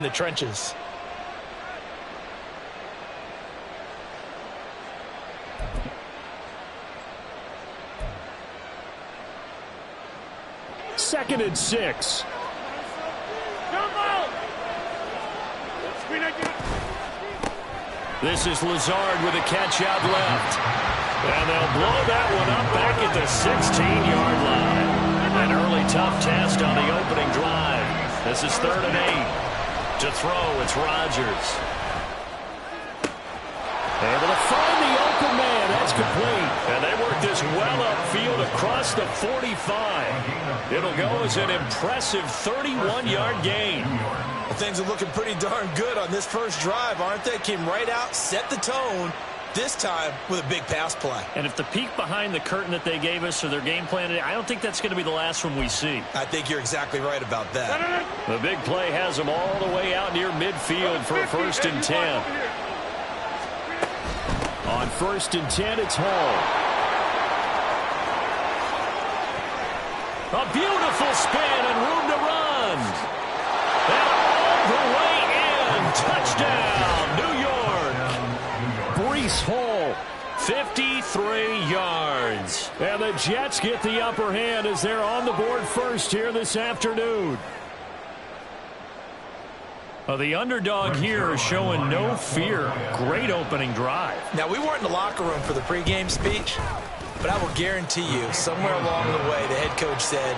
the trenches. Second and 6. This is Lazard with a catch out left. And they'll blow that one up back at the 16-yard line. An early tough test on the opening drive. This is 3rd and 8. To throw, it's Rodgers. Able to find the open man. That's complete. And they work this well upfield across the 45. It'll go as an impressive 31-yard gain. Well, things are looking pretty darn good on this first drive, aren't they? Came right out, set the tone, this time with a big pass play. And if the peek behind the curtain that they gave us or their game plan today, I don't think that's going to be the last one we see. I think you're exactly right about that. The big play has them all the way out near midfield for a 1st and 10. On 1st and 10, it's Hall. A beautiful spin and room to run. And all the way in. Touchdown, New York. Breece Hall, 53 yards. And the Jets get the upper hand as they're on the board first here this afternoon. The underdog here is showing no fear. Great opening drive. Now, we weren't in the locker room for the pregame speech, but I will guarantee you, somewhere along the way, the head coach said,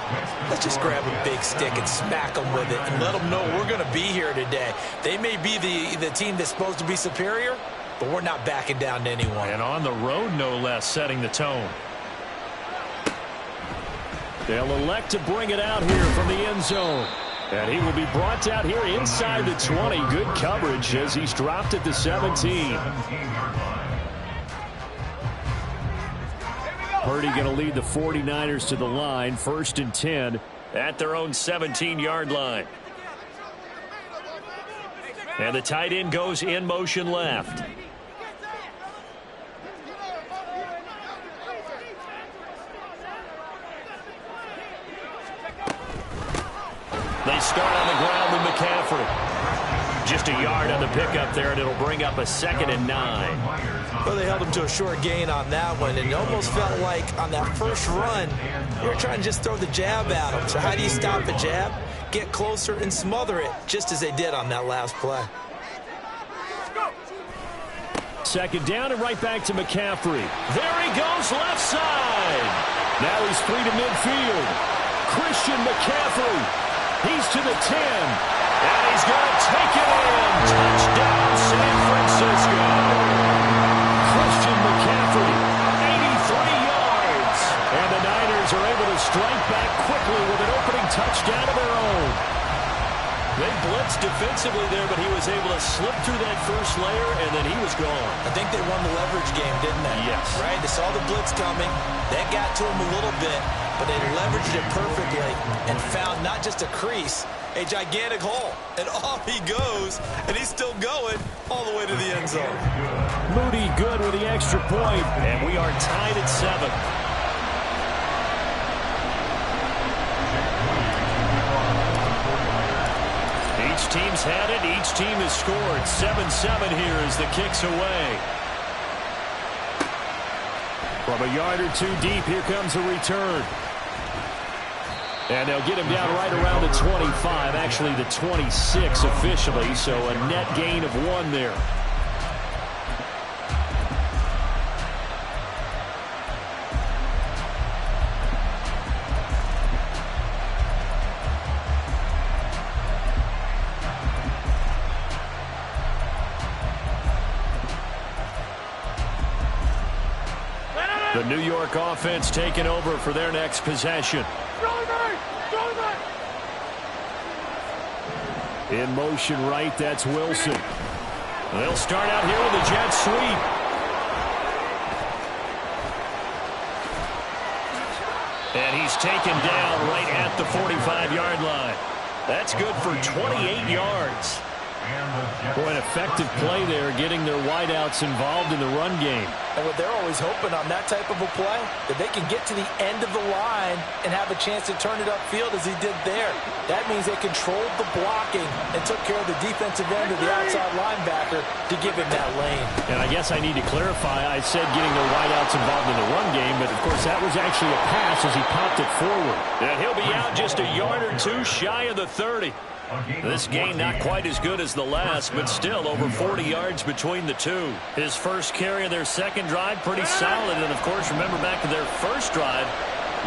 let's just grab a big stick and smack them with it and let them know we're going to be here today. They may be the team that's supposed to be superior, but we're not backing down to anyone. And on the road, no less, setting the tone. They'll elect to bring it out here from the end zone. And he will be brought out here inside the 20. Good coverage as he's dropped at the 17. Purdy going to lead the 49ers to the line. 1st and 10 at their own 17-yard line. And the tight end goes in motion left. They start on the ground with McCaffrey. Just a yard on the pickup there, and it'll bring up a 2nd and 9. Well, they held him to a short gain on that one, and it almost felt like on that first run, they were trying to just throw the jab at him. So how do you stop a jab? Get closer and smother it, just as they did on that last play. 2nd down and right back to McCaffrey. There he goes, left side. Now he's free to midfield. Christian McCaffrey. He's to the 10, and he's going to take it in. Touchdown, San Francisco. Christian McCaffrey, 83 yards. And the Niners are able to strike back quickly with an opening touchdown of their own. They blitzed defensively there, but he was able to slip through that first layer, and then he was gone. I think they won the leverage game, didn't they? Yes. Right? They saw the blitz coming. That got to him a little bit, but they leveraged it perfectly and found not just a crease, a gigantic hole. And off he goes, and he's still going all the way to the end zone. Moody good with the extra point, and we are tied at 7. Each team's had it. Each team has scored. 7-7 here as the kick's away. From a yard or two deep, here comes a return. And they'll get him down right around the 25, actually the 26 officially, so a net gain of 1 there. The New York offense taking over for their next possession. In motion right, that's Wilson. They'll start out here with a jet sweep. And he's taken down right at the 45-yard line. That's good for 28 yards. Boy, an effective play there, getting their wideouts involved in the run game. And what they're always hoping on that type of a play, that they can get to the end of the line and have a chance to turn it upfield as he did there. That means they controlled the blocking and took care of the defensive end of the outside linebacker to give him that lane. And I guess I need to clarify, I said getting their wideouts involved in the run game, but of course that was actually a pass as he popped it forward. And he'll be out just a yard or two shy of the 30. This game not quite as good as the last, but still over 40 yards between the two. His first carry of their second drive, pretty solid. And, of course, remember back to their first drive,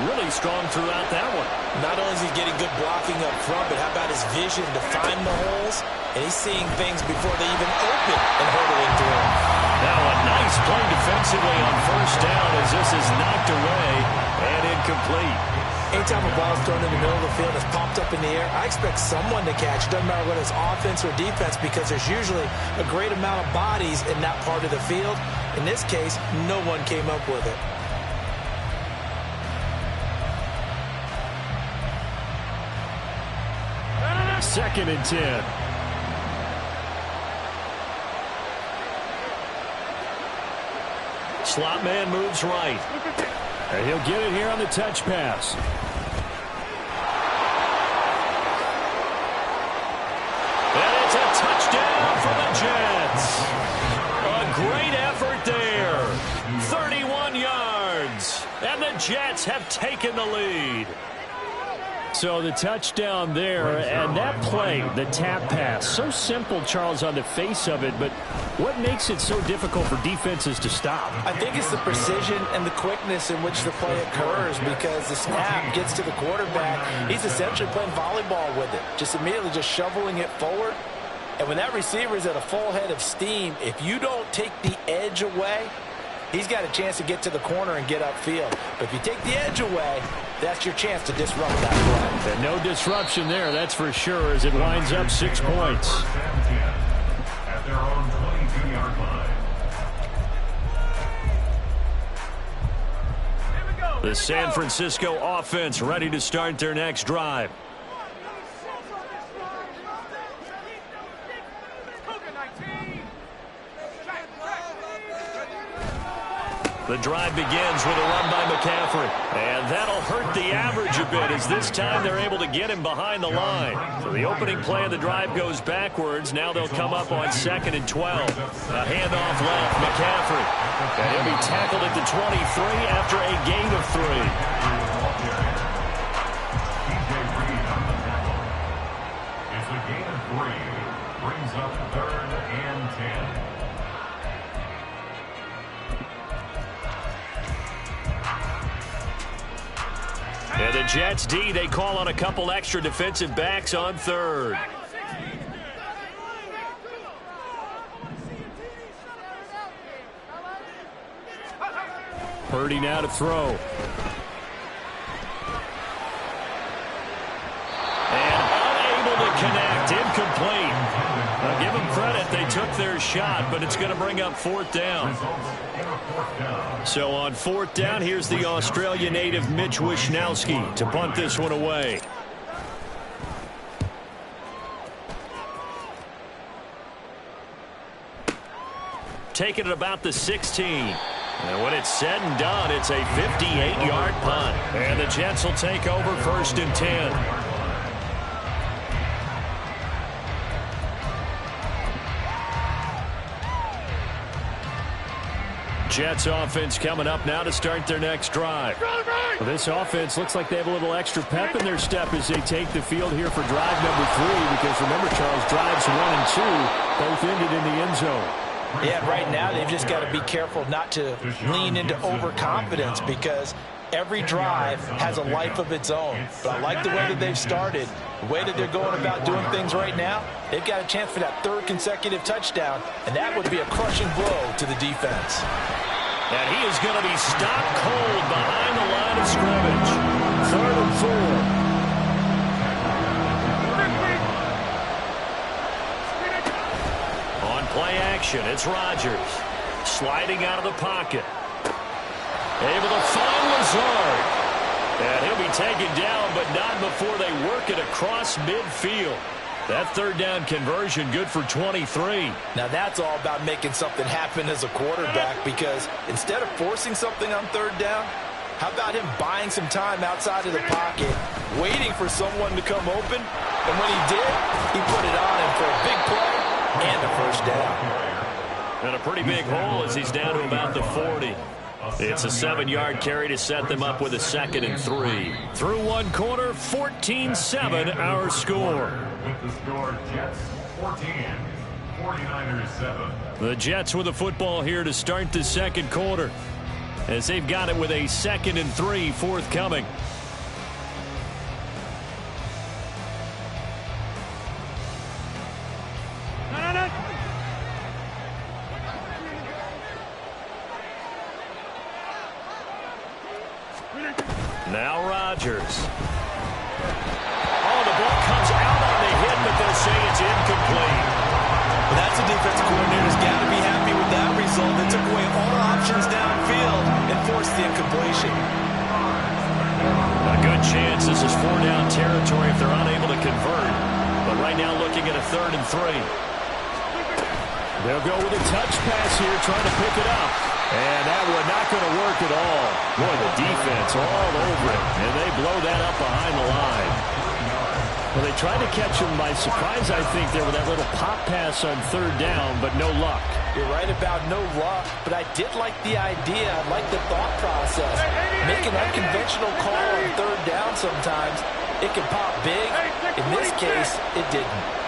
really strong throughout that one. Not only is he getting good blocking up front, but how about his vision to find the holes? And he's seeing things before they even open and hurdling through them. Now a nice play defensively on first down as this is knocked away and incomplete. Anytime a ball is thrown in the middle of the field, it's popped up in the air, I expect someone to catch. It doesn't matter whether it's offense or defense, because there's usually a great amount of bodies in that part of the field. In this case, no one came up with it. Second and 10. Slot man moves right. And he'll get it here on the touch pass. And it's a touchdown for the Jets. A great effort there. 31 yards. And the Jets have taken the lead. So the touchdown there, and that play, the tap pass, so simple, Charles, on the face of it, but what makes it so difficult for defenses to stop? I think it's the precision and the quickness in which the play occurs, because the snap gets to the quarterback. He's essentially playing volleyball with it, just immediately just shoveling it forward. And when that receiver is at a full head of steam, if you don't take the edge away, he's got a chance to get to the corner and get upfield. But if you take the edge away, that's your chance to disrupt that play. And no disruption there, that's for sure, as it winds up 6 points. At their own 22-yard line. The San Francisco offense ready to start their next drive. The drive begins with a run by McCaffrey. And that'll hurt the average a bit, as this time they're able to get him behind the line. So the opening play of the drive goes backwards. Now they'll come up on 2nd and 12. A handoff left, McCaffrey. And he'll be tackled at the 23 after a gain of 3. It's a gain of 3. Brings up 3rd and 10. And the Jets D, they call on a couple extra defensive backs on 3rd. Purdy now to throw. And unable to connect, incomplete. Now give them credit, they took their shot, but it's going to bring up 4th down. So on 4th down, here's the Australia native Mitch Wishnowsky to punt this one away. Take it at about the 16. And when it's said and done, it's a 58-yard punt. And the Jets will take over 1st and 10. Jets offense coming up now to start their next drive. Well, this offense looks like they have a little extra pep in their step as they take the field here for drive number 3, because remember, Charles, drives 1 and 2 both ended in the end zone. Yeah, right now they've just got to be careful not to lean into overconfidence, because every drive has a life of its own. But I like the way that they've started, the way that they're going about doing things right now. They've got a chance for that 3rd consecutive touchdown, and that would be a crushing blow to the defense. And he is going to be stopped cold behind the line of scrimmage. 3rd and 4. On play action, it's Rodgers. Sliding out of the pocket. Able to find Lazard. And he'll be taken down, but not before they work it across midfield. That third down conversion good for 23. Now that's all about making something happen as a quarterback, because instead of forcing something on third down, how about him buying some time outside of the pocket, waiting for someone to come open, and when he did, he put it on him for a big play and a first down. And a pretty big hole as he's down to about the 40. It's a 7-yard carry to set them up with a 2nd and 3. Through one quarter, 14-7 our score. With the score, Jets 14, 49ers 7. The Jets with the football here to start the second quarter, as they've got it with a 2nd and 3 forthcoming. Now Rodgers. Oh, the ball comes out on the hit, but they'll say it's incomplete. Well, that's a defensive coordinator's got to be happy with that result. They took away all options downfield and forced the incompletion. A good chance this is 4-down territory if they're unable to convert. But right now looking at a 3rd and 3. They'll go with a touch pass here, trying to pick it up. And that one not going to work at all. Boy, the defense all over it. And they blow that up behind the line. Well, they tried to catch him by surprise, I think, there with that little pop pass on 3rd down, but no luck. You're right about no luck, but I did like the idea. I like the thought process. Make an unconventional call on 3rd down sometimes. It can pop big. In this case, it didn't.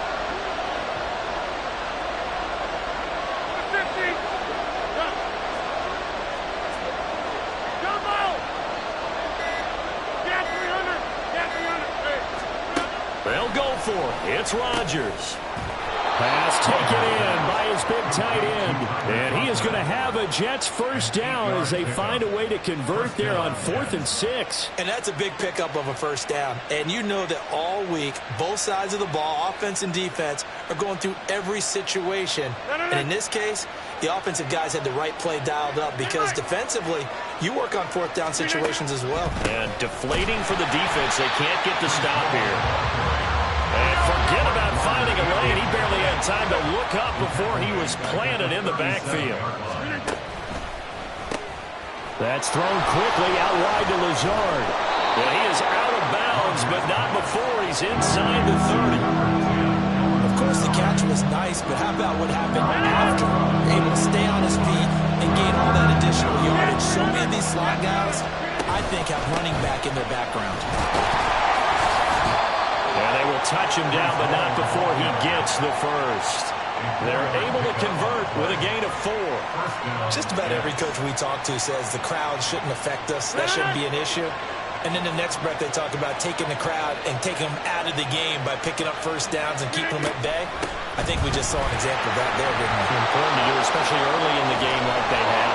They'll go for it. It's Rodgers. Pass taken in by his big tight end. And he is going to have a Jets first down as they find a way to convert there on 4th and 6. And that's a big pickup of a first down. And you know that all week, both sides of the ball, offense and defense, are going through every situation. And in this case, the offensive guys had the right play dialed up, because defensively, you work on 4th down situations as well. And deflating for the defense. They can't get the stop here. And forget about finding a lane. He barely had time to look up before he was planted in the backfield. That's thrown quickly out wide to Lazard. And he is out of bounds, but not before he's inside the 30. Of course, the catch was nice, but how about what happened after? Able to stay on his feet and gain all that additional yardage. So many of these slot guys, I think, have running back in their background. And they will touch him down, but not before he gets the first. They're able to convert with a gain of 4. Just about every coach we talk to says the crowd shouldn't affect us. That shouldn't be an issue. And in the next breath, they talk about taking the crowd and taking them out of the game by picking up first downs and keeping them at bay. I think we just saw an example of that there, didn't we? Important to do, especially early in the game like they have.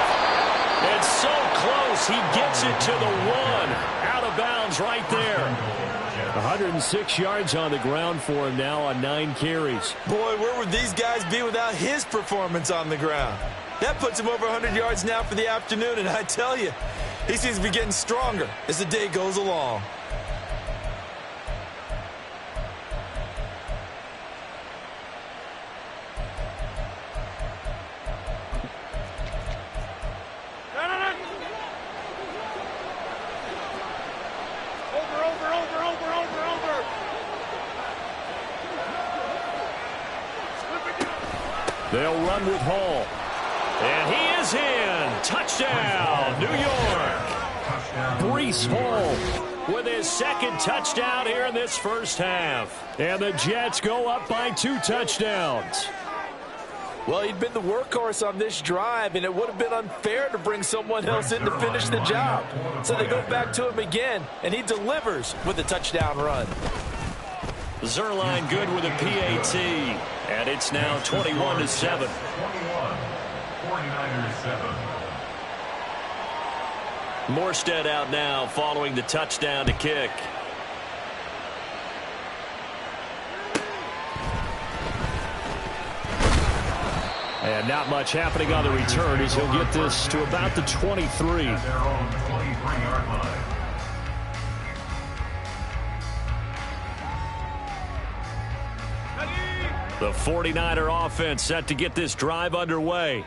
It's so close. He gets it to the 1. Out of bounds right there. 106 yards on the ground for him now on 9 carries. Boy, where would these guys be without his performance on the ground? That puts him over 100 yards now for the afternoon, and I tell you, he seems to be getting stronger as the day goes along. They'll run with Hall. And he is in. Touchdown, New York. Breece Hall with his 2nd touchdown here in this first half. And the Jets go up by 2 touchdowns. Well, he'd been the workhorse on this drive, and it would have been unfair to bring someone else in to finish the job. So they go back to him again, and he delivers with a touchdown run. Zerline good with a PAT, and it's now 21-7. 49ers 7. Morstead out now following the touchdown to kick. And not much happening on the return as he'll get this to about the 23. At their own 23-yard line. The 49er offense set to get this drive underway.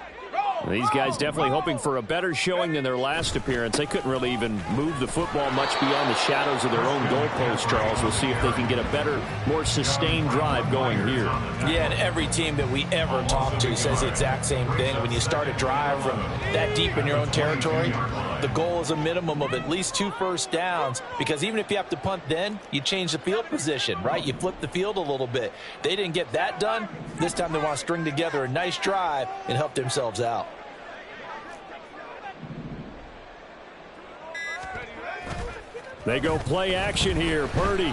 These guys definitely hoping for a better showing than their last appearance. They couldn't really even move the football much beyond the shadows of their own goalpost, Charles. We'll see if they can get a better, more sustained drive going here. Yeah, and every team that we ever talk to says the exact same thing. When you start a drive from that deep in your own territory, the goal is a minimum of at least 2 first downs, because even if you have to punt then, you change the field position, right? You flip the field a little bit. They didn't get that done. This time they want to string together a nice drive and help themselves out. They go play action here. Purdy.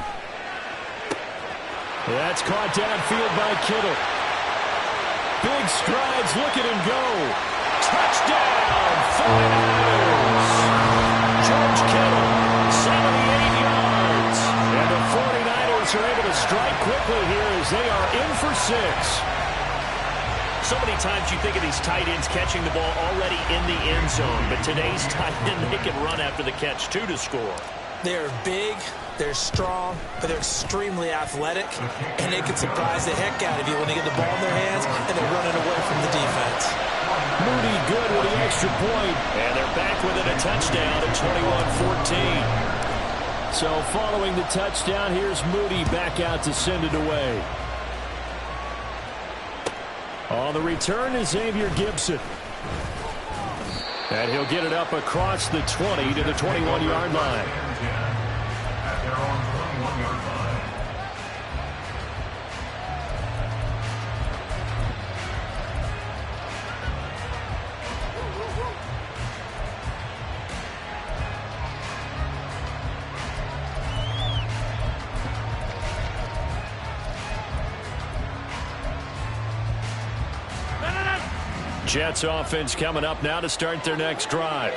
That's caught downfield by Kittle. Big strides. Look at him go. Touchdown, 49ers. George Kittle, 78 yards. And the 49ers are able to strike quickly here as they are in for 6. So many times you think of these tight ends catching the ball already in the end zone, but today's tight end, they can run after the catch, too, to score. They're big, they're strong, but they're extremely athletic, and they can surprise the heck out of you when they get the ball in their hands and they're running away from the defense. Moody good with the extra point, and they're back within a touchdown at 21-14. So following the touchdown, here's Moody back out to send it away. On the return is Xavier Gibson. And he'll get it up across the 20 to the 21-yard line. At their own 21-yard line. Jets offense coming up now to start their next drive.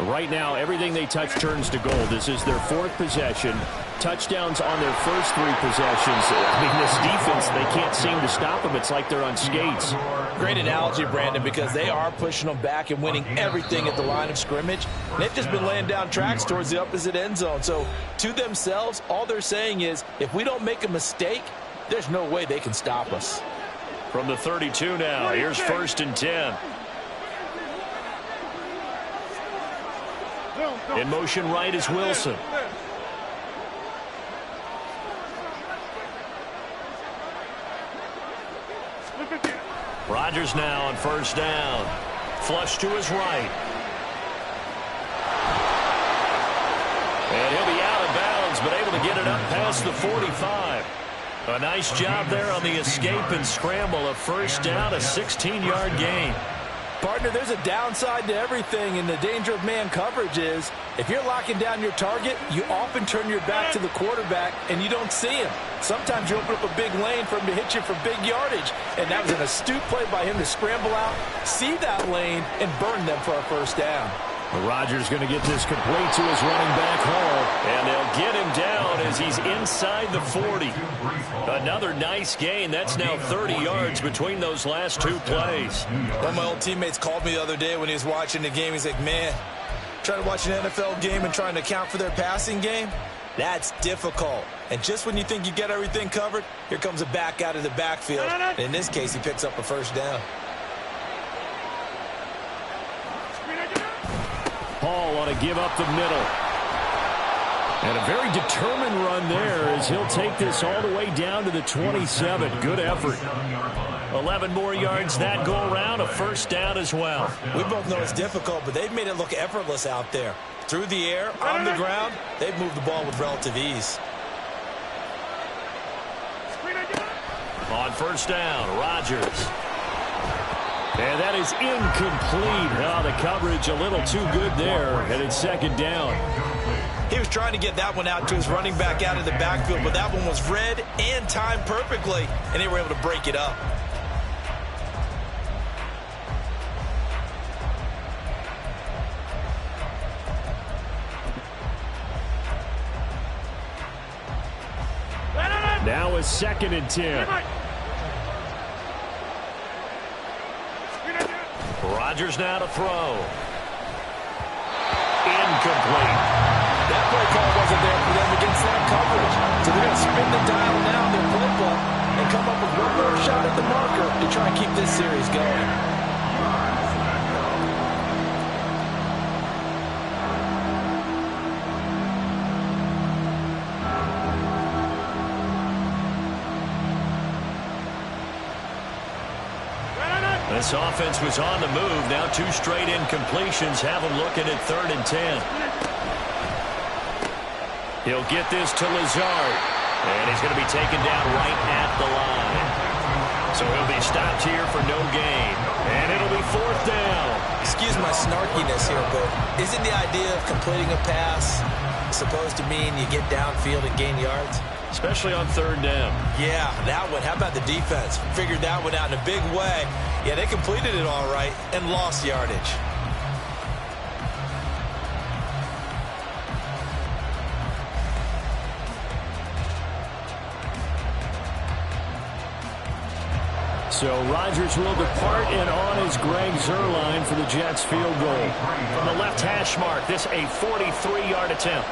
Right now, everything they touch turns to gold. This is their 4th possession. Touchdowns on their first 3 possessions. I mean, this defense, they can't seem to stop them. It's like they're on skates. Great analogy, Brandon, because they are pushing them back and winning everything at the line of scrimmage. And they've just been laying down tracks towards the opposite end zone. So to themselves, all they're saying is, if we don't make a mistake, there's no way they can stop us. From the 32 now, here's 1st and 10. In motion right is Wilson. Rodgers now on 1st down. Flush to his right. And he'll be out of bounds, but able to get it up past the 45. A nice job there on the escape and scramble. A 1st down, a 16-yard gain. Partner, there's a downside to everything, and the danger of man coverage is if you're locking down your target, you often turn your back to the quarterback and you don't see him. Sometimes you open up a big lane for him to hit you for big yardage, and that was an astute play by him to scramble out, see that lane, and burn them for a 1st down. Rodgers going to get this complete to his running back Hall, and they'll get him down as he's inside the 40. Another nice gain. That's now 30 yards between those last 2 plays. One of my old teammates called me the other day when he was watching the game. He's like, man, trying to watch an NFL game and trying to account for their passing game, that's difficult. And just when you think you get everything covered, here comes a back out of the backfield. And in this case, he picks up a 1st down. Hall want to give up the middle. And a very determined run there as he'll take this all the way down to the 27. Good effort. 11 more yards that go around, a 1st down as well. We both know it's difficult, but they've made it look effortless out there. Through the air, on the ground, they've moved the ball with relative ease. On 1st down, Rodgers. And that is incomplete. Oh, the coverage a little too good there, and it's 2nd down. He was trying to get that one out to his running back out of the backfield, but that one was read and timed perfectly, and they were able to break it up. Now a 2nd and 10. Rodgers now to throw. Incomplete. That play call wasn't there for them against that coverage. So they're going to spin the dial now in their playbook and come up with one more shot at the marker to try and keep this series going. This offense was on the move. Now 2 straight incompletions have them looking at 3rd and 10. He'll get this to Lazard. And he's going to be taken down right at the line. So he'll be stopped here for no gain. And it'll be 4th down. Excuse my snarkiness here, but isn't the idea of completing a pass supposed to mean you get downfield and gain yards? Especially on 3rd down. Yeah, that one. How about the defense? Figured that one out in a big way. Yeah, they completed it all right and lost yardage. So Rodgers will depart, and on is Greg Zuerlein for the Jets field goal. From the left hash mark, this a 43-yard attempt.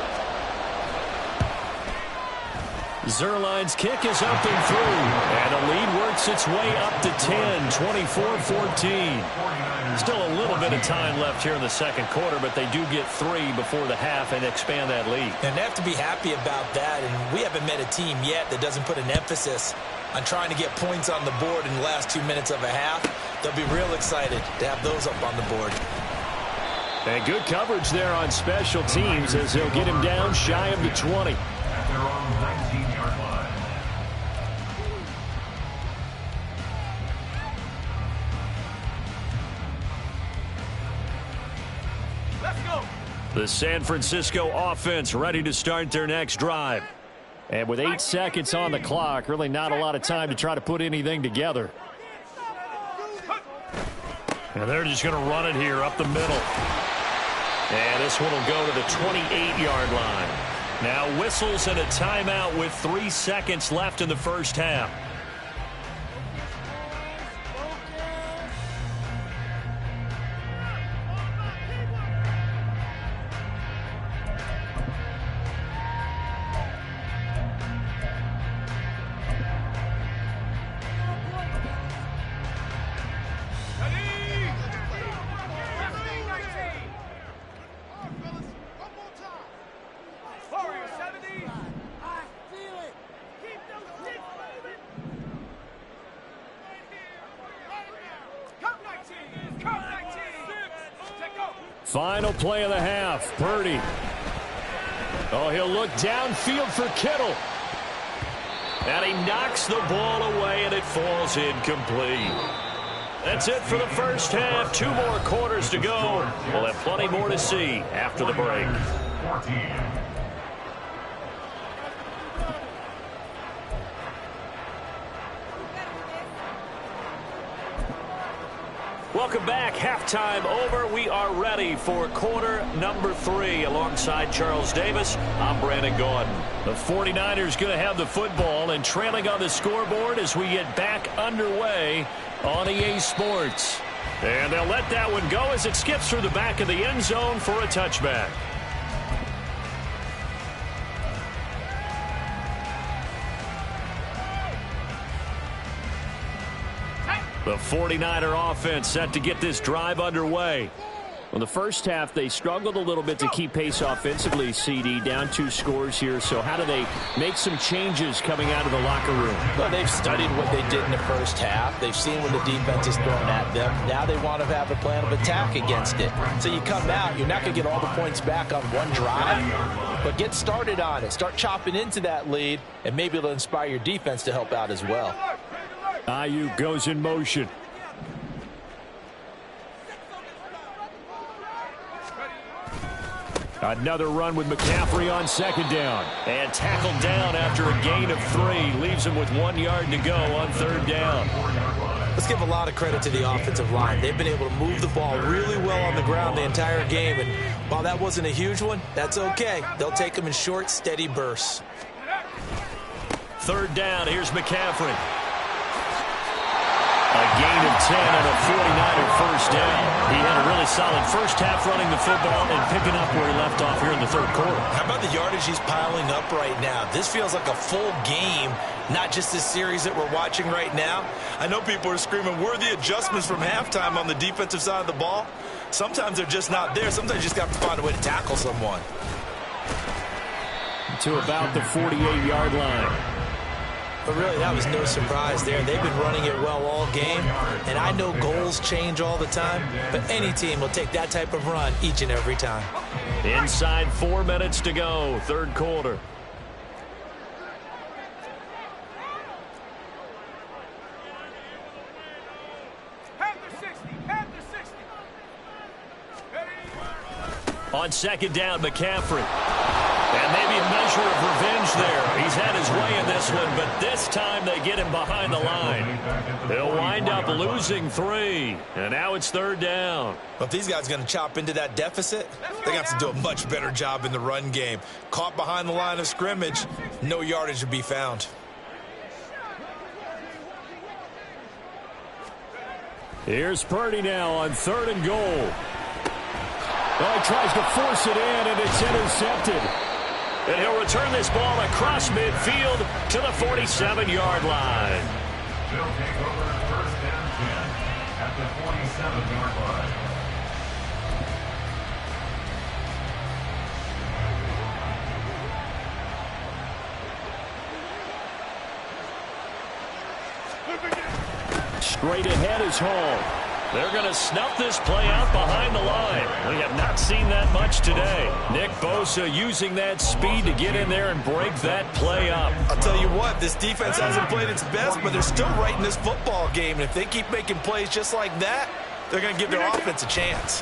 Zuerlein's kick is up and through. And the lead works its way up to 10, 24-14. Still a little bit of time left here in the second quarter, but they do get 3 before the half and expand that lead. And they have to be happy about that. And we haven't met a team yet that doesn't put an emphasis on trying to get points on the board in the last 2 minutes of a half. They'll be real excited to have those up on the board. And good coverage there on special teams as they'll get him down shy of the 20. At their own 19-yard line. Let's go. The San Francisco offense ready to start their next drive. And with 8 seconds on the clock, really not a lot of time to try to put anything together. And they're just going to run it here up the middle. And this one will go to the 28-yard line. Now whistles and a timeout with 3 seconds left in the first half. Final play of the half. Purdy. Oh, he'll look downfield for Kittle. And he knocks the ball away, and it falls incomplete. That's it for the first half. 2 more quarters to go. We'll have plenty more to see after the break. 14. Welcome back. Halftime over. We are ready for quarter number 3. Alongside Charles Davis, I'm Brandon Gaudin. The 49ers going to have the football and trailing on the scoreboard as we get back underway on EA Sports. And they'll let that one go as it skips through the back of the end zone for a touchback. The 49er offense set to get this drive underway. Well, the first half, they struggled a little bit to keep pace offensively, CD, down 2 scores here. So how do they make some changes coming out of the locker room? Well, they've studied what they did in the first half. They've seen what the defense is throwing at them. Now they want to have a plan of attack against it. So you come out, you're not going to get all the points back on one drive, but get started on it. Start chopping into that lead, and maybe it'll inspire your defense to help out as well. Ayuk goes in motion. Another run with McCaffrey on second down. And tackled down after a gain of 3. Leaves him with 1 yard to go on third down. Let's give a lot of credit to the offensive line. They've been able to move the ball really well on the ground the entire game. And while that wasn't a huge one, that's okay. They'll take them in short, steady bursts. Third down, here's McCaffrey. A gain of 10 and a 49er first down. He had a really solid first half running the football and picking up where he left off here in the third quarter. How about the yardage he's piling up right now? This feels like a full game, not just this series that we're watching right now. I know people are screaming, where are the adjustments from halftime on the defensive side of the ball? Sometimes they're just not there. Sometimes you just have to find a way to tackle someone. To about the 48-yard line. But really, that was no surprise there. They've been running it well all game, and I know goals change all the time, but any team will take that type of run each and every time. Inside 4 minutes to go, third quarter. On second down, McCaffrey. And maybe a measure of revenge there. He's had his way in this one, but this time they get him behind the line. He'll wind up losing 3, and now it's third down. Well, if these guys are going to chop into that deficit, they have to do a much better job in the run game. Caught behind the line of scrimmage, no yardage to be found. Here's Purdy now on 3rd and goal. Oh, he tries to force it in, and it's intercepted. And he'll return this ball across midfield to the 47-yard line. They'll take over first and 10 at the 47-yard line. Straight ahead is Hall. They're going to snuff this play out behind the line. We have not seen that much today. Nick Bosa using that speed to get in there and break that play up. I'll tell you what, this defense hasn't played its best, but they're still right in this football game. And if they keep making plays just like that, they're going to give their offense a chance.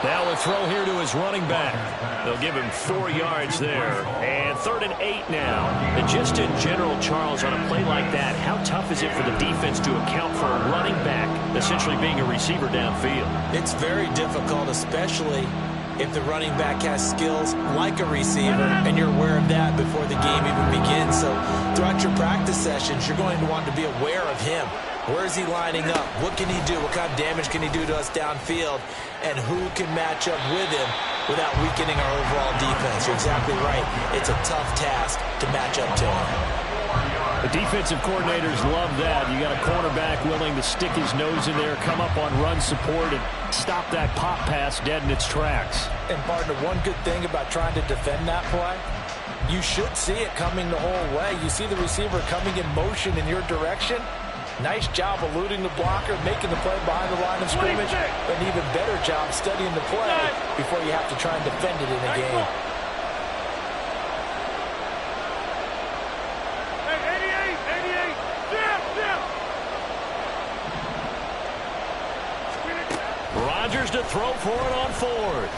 Now a throw here to his running back. They'll give him 4 yards there. And 3rd and 8 now. And just in general, Charles, on a play like that, how tough is it for the defense to account for a running back essentially being a receiver downfield? It's very difficult, especially if the running back has skills like a receiver, and you're aware of that before the game even begins. So throughout your practice sessions, you're going to want to be aware of him. Where is he lining up? What can he do? What kind of damage can he do to us downfield? And who can match up with him without weakening our overall defense? You're exactly right. It's a tough task to match up to him. The defensive coordinators love that. You got a cornerback willing to stick his nose in there, come up on run support, and stop that pop pass dead in its tracks. And, partner, one good thing about trying to defend that play, you should see it coming the whole way. You see the receiver coming in motion in your direction. Nice job eluding the blocker, making the play behind the line of scrimmage. An even better job studying the play before you have to try and defend it in a game. Rodgers to throw for it on 4th.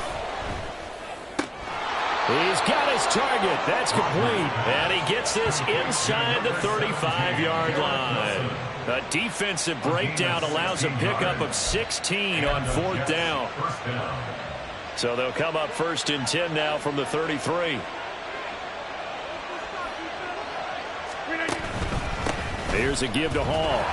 He's got his target. That's complete. And he gets this inside the 35-yard line. A defensive breakdown allows a pickup of 16 on 4th down. So they'll come up 1st and 10 now from the 33. Here's a give to Hall.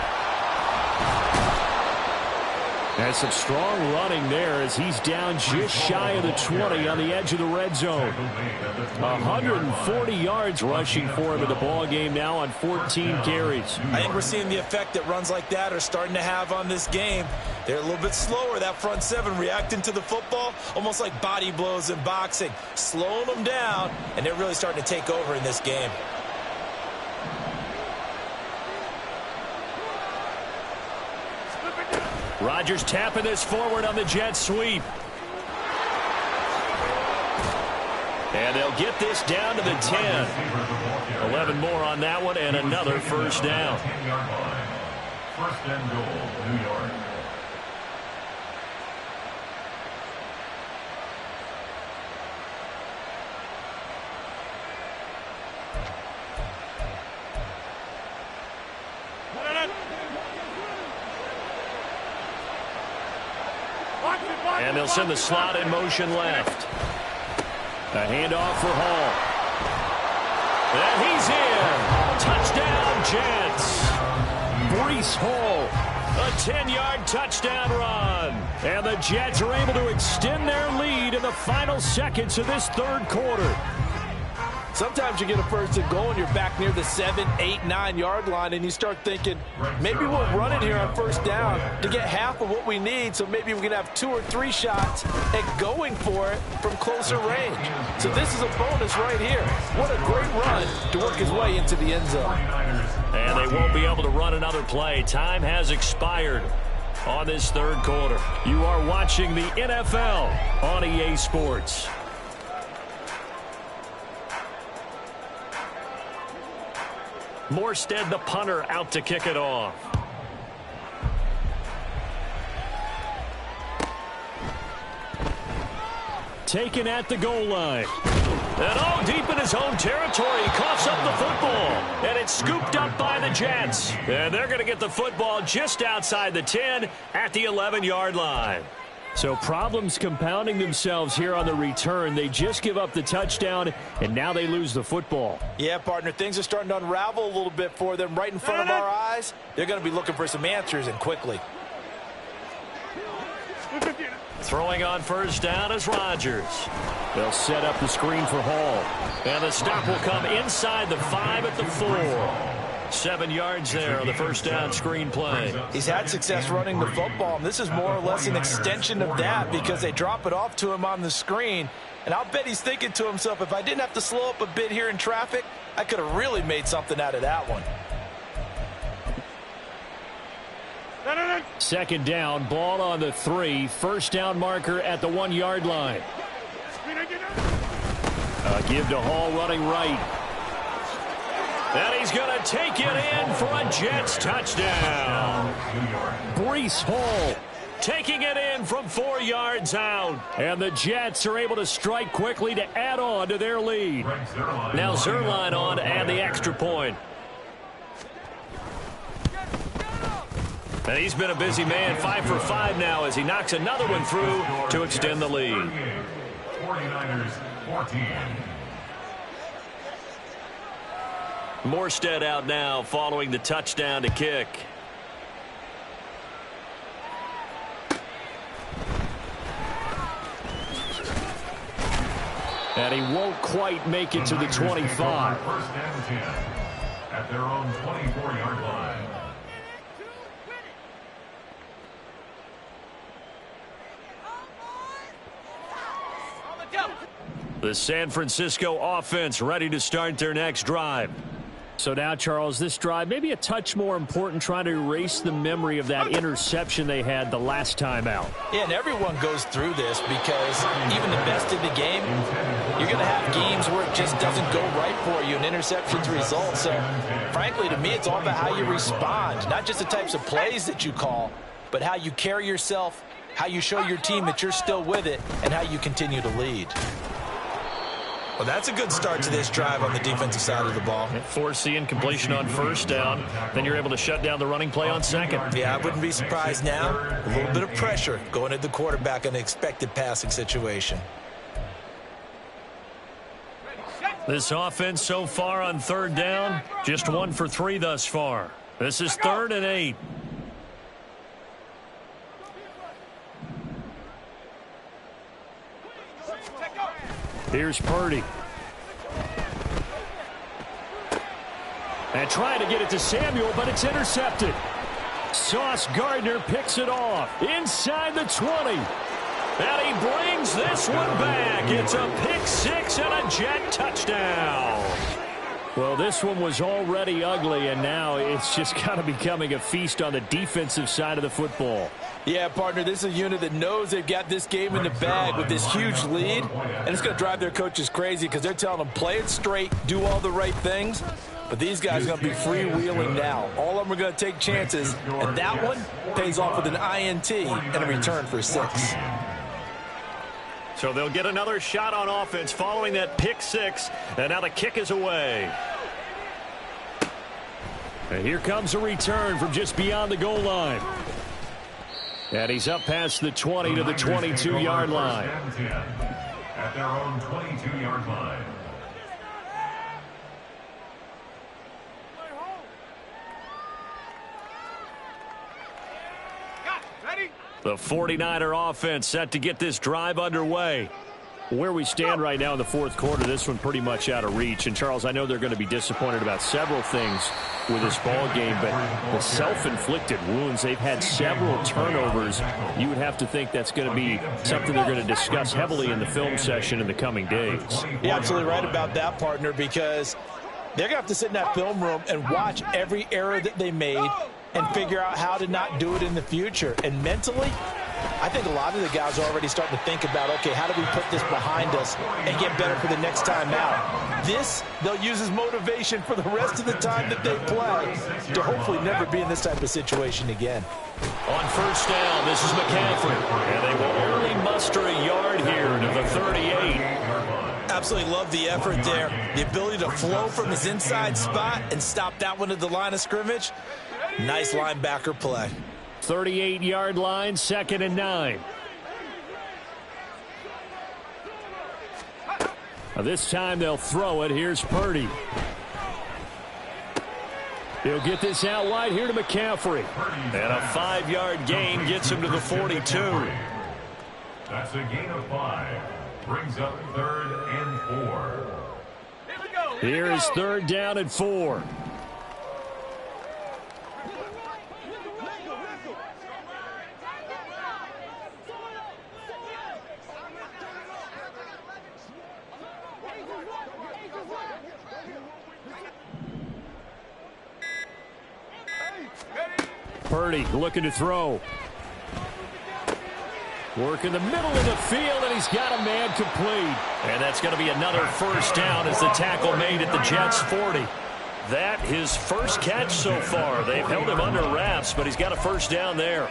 And some strong running there as he's down just shy of the 20 on the edge of the red zone. 140 yards rushing for him in the ball game now on 14 carries. I think we're seeing the effect that runs like that are starting to have on this game. They're a little bit slower, that front 7, reacting to the football, almost like body blows in boxing, slowing them down, and they're really starting to take over in this game. Rodgers tapping this forward on the jet sweep. And they'll get this down to the 10. 11 more on that one and another first down. 10-yard line. First and goal, New York. And they'll send the slot in motion left. A handoff for Hall. And he's in. Touchdown, Jets. Breece Hall. A 10-yard touchdown run. And the Jets are able to extend their lead in the final seconds of this third quarter. Sometimes you get a first and goal and you're back near the 7, 8, 9-yard line and you start thinking, maybe we'll run it here on first down to get half of what we need, so maybe we can have 2 or 3 shots at going for it from closer range. So this is a bonus right here. What a great run to work his way into the end zone. And they won't be able to run another play. Time has expired on this third quarter. You are watching the NFL on EA Sports. Morstead, the punter, out to kick it off. Taken at the goal line. And all deep in his own territory. He coughs up the football. And it's scooped up by the Jets. And they're going to get the football just outside the 10 at the 11-yard line. So problems compounding themselves here on the return. They just give up the touchdown, and now they lose the football. Yeah, partner, things are starting to unravel a little bit for them right in front of our eyes. They're going to be looking for some answers, and quickly. Throwing on first down is Rodgers. They'll set up the screen for Hall. And the stop will come inside the 5 at the 4. 7 yards there on the first down screen play. He's had success running the football, and this is more or less an extension of that because they drop it off to him on the screen. And I'll bet he's thinking to himself, if I didn't have to slow up a bit here in traffic, I could have really made something out of that one. Second down, ball on the 3. First down marker at the 1-yard line. Give to Hall running right. And he's going to take it in for a Jets touchdown. Breece Hall taking it in from 4 yards out. And the Jets are able to strike quickly to add on to their lead. Now Zerline on and the extra point. And he's been a busy man, 5 for 5 now as he knocks another one through to extend the lead. 49ers 14. Morstead out now following the touchdown to kick. And he won't quite make it to the 25. First and 10 at their own 24-yard line. The San Francisco offense ready to start their next drive. So now, Charles, this drive maybe a touch more important, trying to erase the memory of that interception they had the last time out. Yeah, and everyone goes through this because even the best in the game, you're going to have games where it just doesn't go right for you and interceptions result. So, frankly, to me, it's all about how you respond, not just the types of plays that you call, but how you carry yourself, how you show your team that you're still with it, and how you continue to lead. Well, that's a good start to this drive on the defensive side of the ball. Force the incompletion on first down. Then you're able to shut down the running play on second. Yeah, I wouldn't be surprised now. A little bit of pressure going at the quarterback in an expected passing situation. This offense so far on third down, just 1 for 3 thus far. This is 3rd and 8. Here's Purdy. And trying to get it to Samuel, but it's intercepted. Sauce Gardner picks it off inside the 20. And he brings this one back. It's a pick 6 and a Jet touchdown. Well, this one was already ugly, and now it's just kind of becoming a feast on the defensive side of the football. Yeah, partner, this is a unit that knows they've got this game in the bag with this huge lead, and it's going to drive their coaches crazy because they're telling them play it straight, do all the right things. But these guys are going to be freewheeling now. All of them are going to take chances, and that one pays off with an INT and a return for 6. So they'll get another shot on offense following that pick 6, and now the kick is away. And here comes a return from just beyond the goal line. And he's up past the 20 to the 22-yard line. At their own 22-yard line. The 49er offense set to get this drive underway. Where we stand right now in the fourth quarter, this one pretty much out of reach. And, Charles, I know they're going to be disappointed about several things with this ball game, but the self-inflicted wounds, they've had several turnovers. You would have to think that's going to be something they're going to discuss heavily in the film session in the coming days. You're absolutely right about that, partner, because they're going to have to sit in that film room and watch every error that they made and figure out how to not do it in the future. And mentally, I think a lot of the guys are already starting to think about, okay, how do we put this behind us and get better for the next time out? This, they'll use as motivation for the rest of the time that they play to hopefully never be in this type of situation again. On first down, this is McCaffrey. And they will only muster a yard here to the 38. Absolutely love the effort there. The ability to flow from his inside spot and stop that one at the line of scrimmage. Nice linebacker play. 38-yard line, 2nd and 9. Now this time they'll throw it. Here's Purdy. He'll get this out wide here to McCaffrey. And a 5-yard gain gets him to the 42. That's a gain of 5. Brings up 3rd and 4. Here is 3rd down and 4. Purdy looking to throw. Work in the middle of the field, and he's got a man complete. And that's going to be another first down as the tackle made at the Jets' 40. That his first catch so far. They've held him under wraps, but he's got a first down there.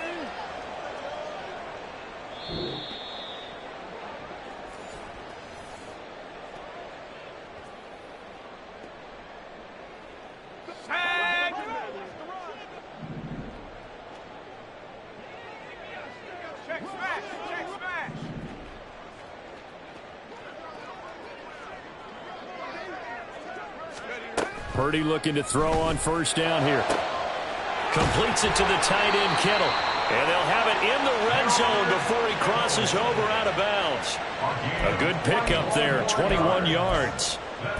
Purdy looking to throw on first down here. Completes it to the tight end, Kittle. And they'll have it in the red zone before he crosses over out of bounds. A good pickup there, 21 yards.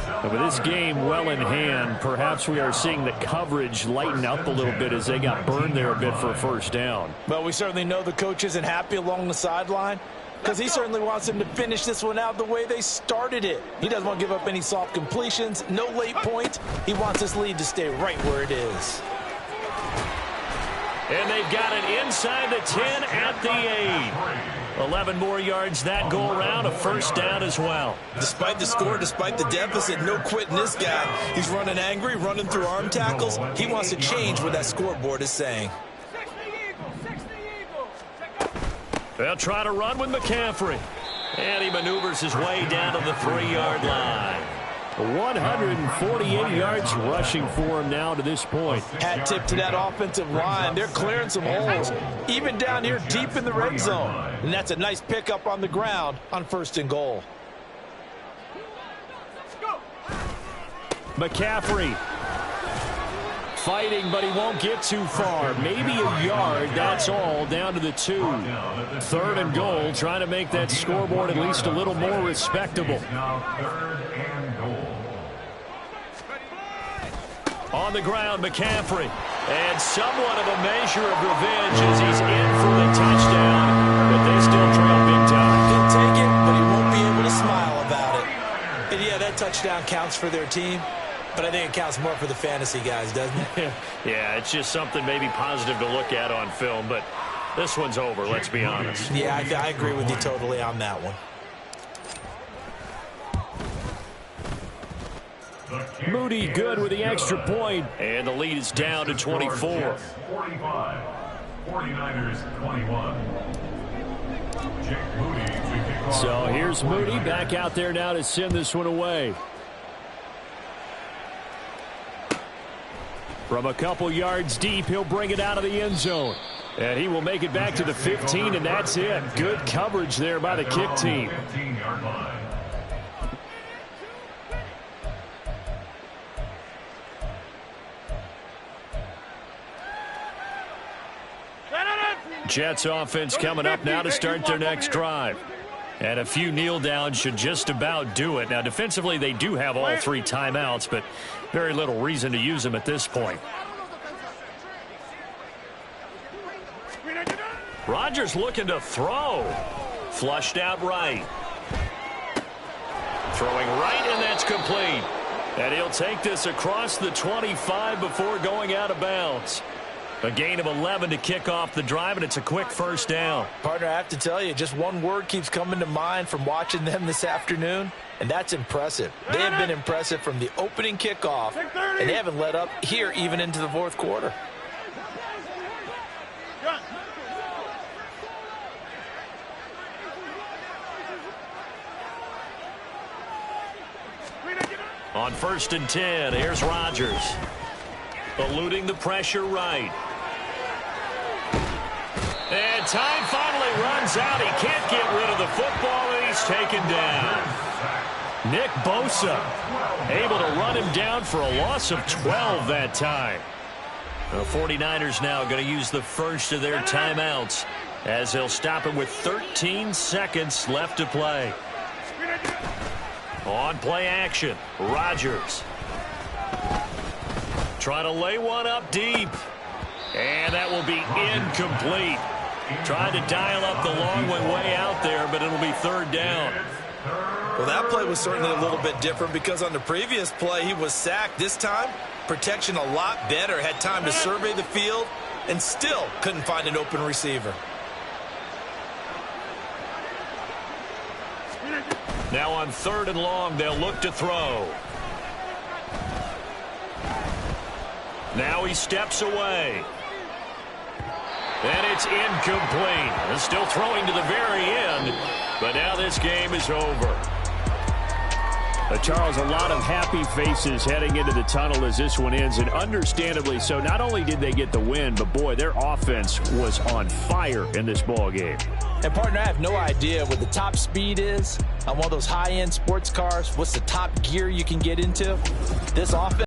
And with this game well in hand, perhaps we are seeing the coverage lighten up a little bit as they got burned there a bit for a first down. Well, we certainly know the coach isn't happy along the sideline, because he certainly wants them to finish this one out the way they started it. He doesn't want to give up any soft completions, no late points. He wants this lead to stay right where it is. And they've got it inside the 10 at the 8. 11 more yards that go around, a first down as well. Despite the score, despite the deficit, no quitting this guy. He's running angry, running through arm tackles. He wants to change what that scoreboard is saying. They'll try to run with McCaffrey. And he maneuvers his way down to the 3-yard line. 148 yards rushing for him now to this point. Hat tip to that offensive line. They're clearing some holes, even down here deep in the red zone. And that's a nice pickup on the ground on 1st and goal. McCaffrey fighting, but he won't get too far. Maybe a yard, that's all, down to the 2. 3rd and goal, trying to make that scoreboard at least a little more respectable. On the ground, McCaffrey. And somewhat of a measure of revenge as he's in for the touchdown, but they still trail big time. He'll take it, but he won't be able to smile about it. And yeah, that touchdown counts for their team. But I think it counts more for the fantasy guys, doesn't it? Yeah, it's just something maybe positive to look at on film, but this one's over, let's be honest. Yeah, I agree with you totally on that one. Moody good with the extra point, and the lead is down to 24. 45. 49ers 21. Jake Moody to kick off. So here's Moody back out there now to send this one away. From a couple yards deep, he'll bring it out of the end zone. And he will make it back to the 15, and that's it. Good coverage there by the kick team. 15-yard line. Jets offense coming up now to start their next drive. And a few kneel downs should just about do it. Now, defensively, they do have all 3 timeouts, but very little reason to use them at this point. Rodgers looking to throw. Flushed out right. Throwing right, and that's complete. And he'll take this across the 25 before going out of bounds. A gain of 11 to kick off the drive, and it's a quick first down. Partner, I have to tell you, just one word keeps coming to mind from watching them this afternoon, and that's impressive. They have been impressive from the opening kickoff, and they haven't let up here even into the fourth quarter. On 1st and 10, here's Rodgers. Eluding the pressure right. And time finally runs out. He can't get rid of the football, and he's taken down. Nick Bosa able to run him down for a loss of 12 that time. The 49ers now going to use the first of their timeouts as they'll stop him with 13 seconds left to play. On play action, Rodgers. Trying to lay one up deep. And that will be incomplete. Trying to dial up the long one way out there, but it'll be 3rd down. Well, that play was certainly a little bit different because on the previous play, he was sacked. This time, protection a lot better. Had time to survey the field and still couldn't find an open receiver. Now on 3rd and long, they'll look to throw. Now he steps away. And it's incomplete. Still throwing to the very end, but now this game is over. Charles, a lot of happy faces heading into the tunnel as this one ends, and understandably so. Not only did they get the win, but boy, their offense was on fire in this ball game. And partner, I have no idea what the top speed is on one of those high-end sports cars. What's the top gear you can get into? This offense